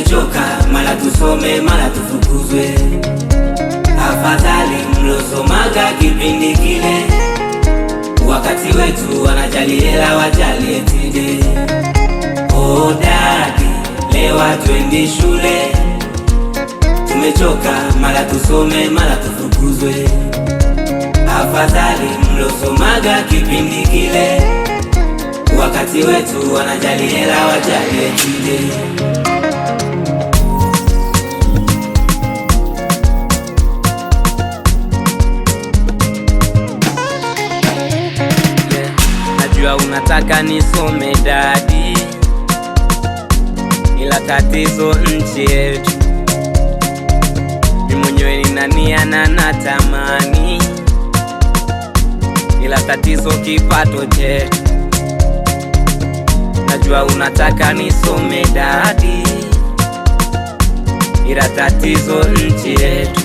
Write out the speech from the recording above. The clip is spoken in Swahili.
Tumechoka, mara tusome mara tufukuzwe. Afadhali mlosomaga kipindi kile, wakati wetu wanajali hela wajali etide. Oh daddy, leo hatuendi shule. Tumechoka, mara tusome mara tufukuzwe. Afadhali mlosomaga kipindi kile, wakati wetu wanajali hela wajali etide. Najua unataka nisome dadi, ila tatizo nchi yetu. Mimi mwenyewe nina nia na natamani, ila tatizo kipato chetu. Najua unataka nisome dadi, ila tatizo nchi yetu.